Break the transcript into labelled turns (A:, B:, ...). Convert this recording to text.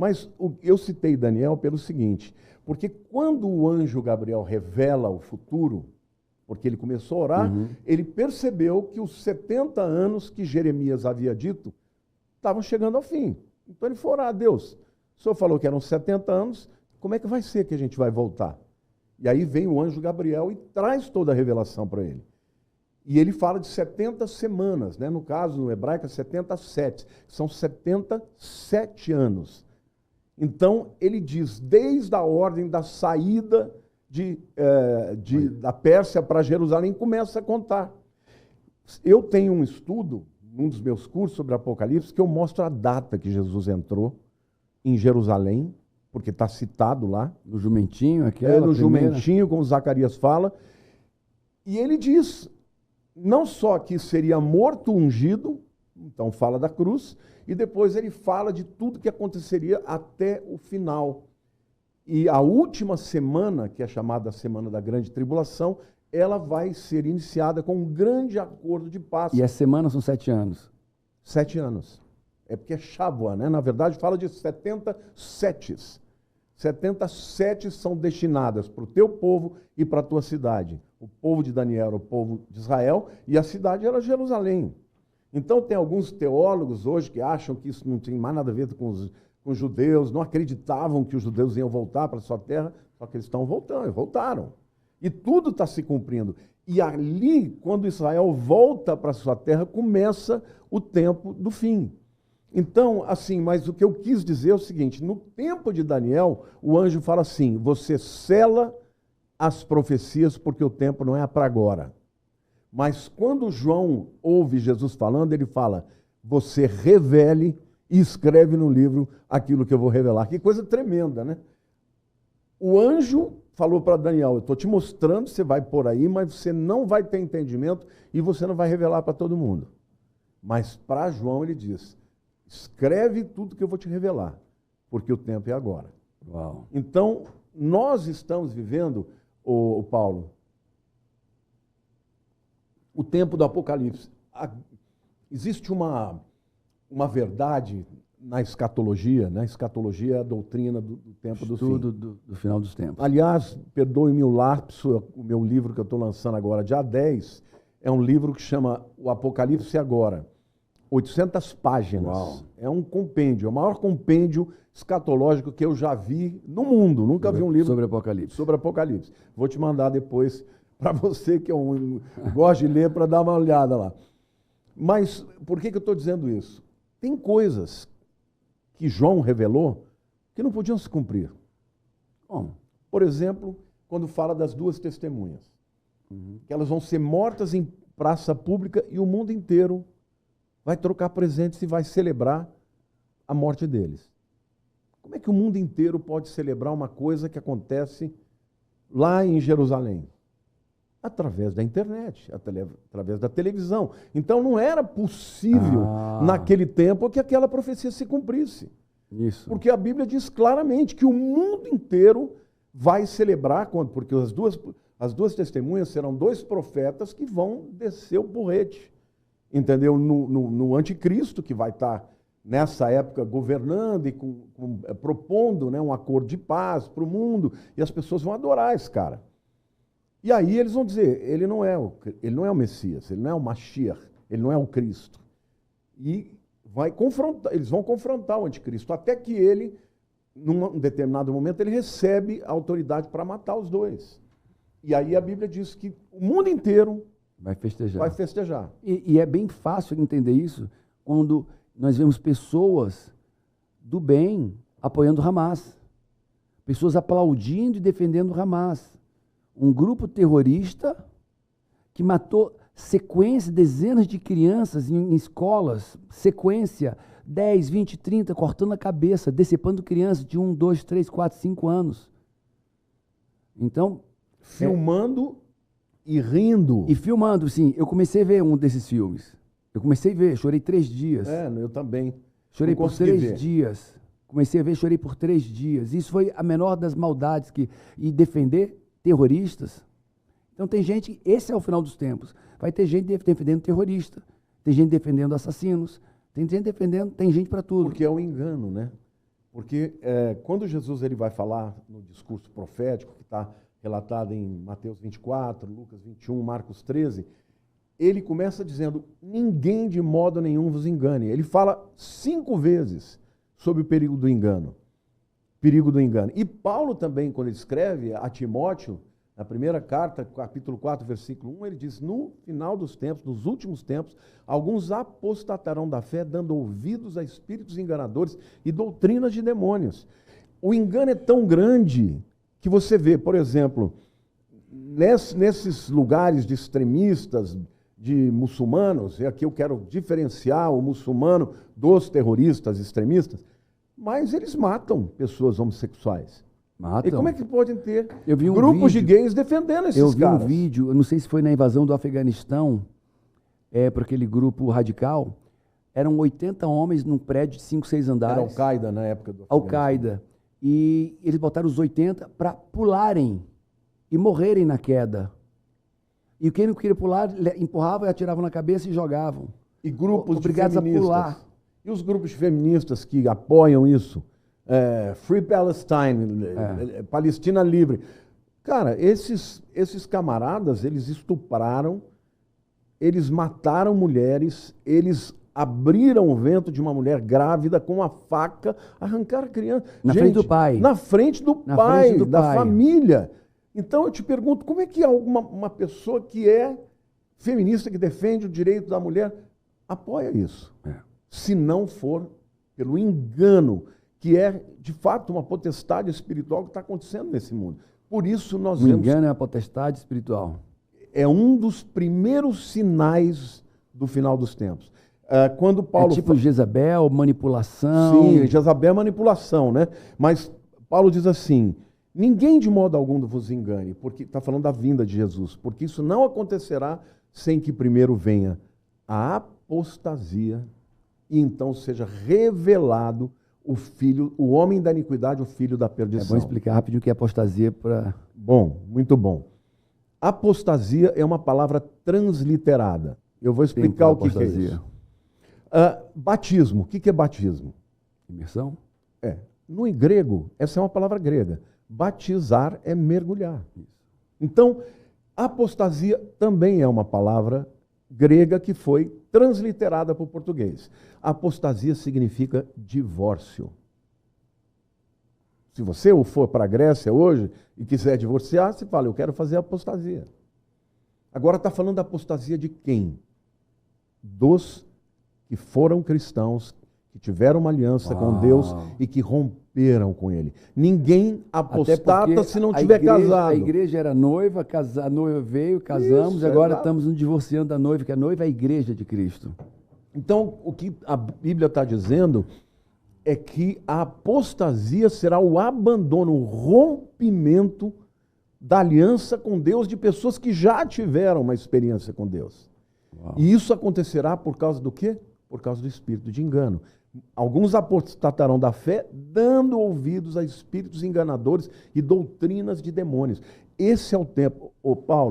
A: Mas eu citei Daniel pelo seguinte, porque quando o anjo Gabriel revela o futuro, porque ele começou a orar, ele percebeu que os 70 anos que Jeremias havia dito estavam chegando ao fim. Então ele foi orar a Deus. O Senhor falou que eram 70 anos, como é que vai ser que a gente vai voltar? E aí vem o anjo Gabriel e traz toda a revelação para ele. E ele fala de 70 semanas, né? No caso, no hebraico, 77. São 77 anos. Então, ele diz, desde a ordem da saída da Pérsia para Jerusalém, começa a contar. Eu tenho um estudo, num dos meus cursos sobre Apocalipse, que eu mostro a data que Jesus entrou em Jerusalém, porque está citado lá.
B: No jumentinho, aquela
A: no
B: primeira.
A: jumentinho, como Zacarias fala. E ele diz, não só que seria morto ungido, então fala da cruz, e depois ele fala de tudo que aconteceria até o final. E a última semana, que é chamada Semana da Grande Tribulação, ela vai ser iniciada com um grande acordo de paz.
B: E a semana são 7 anos.
A: 7 anos. É porque é Shavuot, né? Na verdade, fala de 70 setes. 70 setes são destinadas para o teu povo e para a tua cidade. O povo de Daniel era o povo de Israel e a cidade era Jerusalém. Então, tem alguns teólogos hoje que acham que isso não tem mais nada a ver com os judeus, não acreditavam que os judeus iam voltar para a sua terra, só que eles estão voltando, e voltaram. E tudo está se cumprindo. E ali, quando Israel volta para a sua terra, começa o tempo do fim. Então, assim, mas o que eu quis dizer é o seguinte, no tempo de Daniel, o anjo fala assim, você sela as profecias porque o tempo não é para agora. Mas quando João ouve Jesus falando, ele fala, você revele e escreve no livro aquilo que eu vou revelar. Que coisa tremenda, né? O anjo falou para Daniel, eu estou te mostrando, você vai por aí, mas você não vai ter entendimento e você não vai revelar para todo mundo. Mas para João ele diz, escreve tudo que eu vou te revelar, porque o tempo é agora.
B: Uau.
A: Então, nós estamos vivendo, o Paulo, o tempo do Apocalipse. Existe uma verdade na escatologia, né? Escatologia é a doutrina do tempo do fim.
B: Estudo do final dos tempos.
A: Aliás, perdoe-me o lapso, o meu livro que eu estou lançando agora, dia 10, é um livro que chama O Apocalipse Agora. 800 páginas.
B: Uau.
A: É um compêndio, é o maior compêndio escatológico que eu já vi no mundo. Nunca vi um livro
B: sobre Apocalipse.
A: Sobre Apocalipse. Vou te mandar depois para você que gosta de ler, para dar uma olhada lá. Mas por que eu estou dizendo isso? Tem coisas que João revelou que não podiam se cumprir.
B: Bom,
A: por exemplo, quando fala das 2 testemunhas, que elas vão ser mortas em praça pública e o mundo inteiro vai trocar presentes e vai celebrar a morte deles. Como é que o mundo inteiro pode celebrar uma coisa que acontece lá em Jerusalém? Através da internet, através da televisão. Então não era possível, naquele tempo, que aquela profecia se cumprisse.
B: Isso.
A: Porque a Bíblia diz claramente que o mundo inteiro vai celebrar, porque as duas testemunhas serão 2 profetas que vão descer o porrete. Entendeu? No anticristo, que vai estar nessa época governando e propondo, né, um acordo de paz para o mundo, e as pessoas vão adorar esse cara. E aí eles vão dizer, ele não é o Messias, ele não é o Mashiach, ele não é o Cristo. E eles vão confrontar o anticristo, até que ele, num determinado momento, ele recebe a autoridade para matar os 2. E aí a Bíblia diz que o mundo inteiro
B: vai festejar.
A: E
B: é bem fácil entender isso quando nós vemos pessoas do bem apoiando o Hamas. Pessoas aplaudindo e defendendo o Hamas. Um grupo terrorista que matou dezenas de crianças em escolas, 10, 20, 30, cortando a cabeça, decepando crianças de 1, 2, 3, 4, 5 anos. Então,
A: filmando e rindo.
B: E filmando, sim. Eu comecei a ver um desses filmes. Chorei 3 dias.
A: Eu também.
B: Chorei por 3 dias. Comecei a ver, chorei por 3 dias. Isso foi a menor das maldades. E defender terroristas. Então tem gente, esse é o final dos tempos. Vai ter gente defendendo terrorista. Tem gente defendendo assassinos. Tem gente para tudo.
A: Porque é um engano, né? Porque quando Jesus ele vai falar no discurso profético, que está relatado em Mateus 24, Lucas 21, Marcos 13, ele começa dizendo, ninguém de modo nenhum vos engane. Ele fala 5 vezes sobre o perigo do engano. Perigo do engano. E Paulo também, quando ele escreve a Timóteo, na primeira carta, capítulo 4, versículo 1, ele diz, no final dos tempos, nos últimos tempos, alguns apostatarão da fé, dando ouvidos a espíritos enganadores e doutrinas de demônios. O engano é tão grande que você vê, por exemplo, nesses lugares de extremistas, de muçulmanos, e aqui eu quero diferenciar o muçulmano dos terroristas extremistas, mas eles matam pessoas homossexuais.
B: Matam.
A: E como é que podem ter
B: um
A: grupos de
B: vídeo,
A: gays defendendo esses
B: caras? Eu vi
A: caras?
B: um vídeo, eu não sei se foi na invasão do Afeganistão, por aquele grupo radical, eram 80 homens num prédio de 5, 6 andares.
A: Era Al-Qaeda na época do
B: Al-Qaeda. E eles botaram os 80 para pularem e morrerem na queda. E quem não queria pular, empurrava, atiravam na cabeça e jogavam.
A: E grupos
B: obrigados
A: de feministas.
B: A pular.
A: E os grupos feministas que apoiam isso? Free Palestine, Palestina Livre. Cara, esses camaradas, eles estupraram, eles mataram mulheres, eles abriram o ventre de uma mulher grávida com uma faca, arrancaram a criança.
B: Na frente do pai.
A: Na frente do
B: Na
A: pai,
B: frente do
A: da
B: pai.
A: família. Então eu te pergunto, como é que uma pessoa que é feminista, que defende o direito da mulher, apoia isso? Se não for pelo engano, que é, de fato, uma potestade espiritual que está acontecendo nesse mundo. Por isso nós vemos...
B: O engano é a potestade espiritual.
A: É um dos primeiros sinais do final dos tempos. Quando Paulo...
B: tipo Jezabel, manipulação...
A: Sim, Jezabel é manipulação, né? Mas Paulo diz assim, ninguém de modo algum vos engane, porque está falando da vinda de Jesus, porque isso não acontecerá sem que primeiro venha a apostasia e então seja revelado o filho, o homem da iniquidade, o filho da perdição.
B: É bom explicar rapidinho o que é apostasia para...
A: Bom, muito bom. Apostasia é uma palavra transliterada. Eu vou explicar o que é isso. Batismo. O que é batismo?
B: Imersão?
A: No grego, essa é uma palavra grega. Batizar é mergulhar. Então, apostasia também é uma palavra grega que foi transliterada para o português. Apostasia significa divórcio. Se você for para a Grécia hoje e quiser divorciar, você fala, eu quero fazer apostasia. Agora está falando da apostasia de quem? Dos que foram cristãos, que tiveram uma aliança com Deus e que romperam com Ele. Ninguém apostata se não tiver casado.
B: A igreja era noiva, a noiva veio, casamos,
A: Isso,
B: e agora
A: exato.
B: estamos nos divorciando da noiva, que a noiva é a igreja de Cristo.
A: Então, o que a Bíblia está dizendo é que a apostasia será o abandono, o rompimento da aliança com Deus de pessoas que já tiveram uma experiência com Deus.
B: Uau.
A: E isso acontecerá por causa do quê? Por causa do espírito de engano. Alguns apostatarão da fé, dando ouvidos a espíritos enganadores e doutrinas de demônios. Esse é o tempo. Paulo,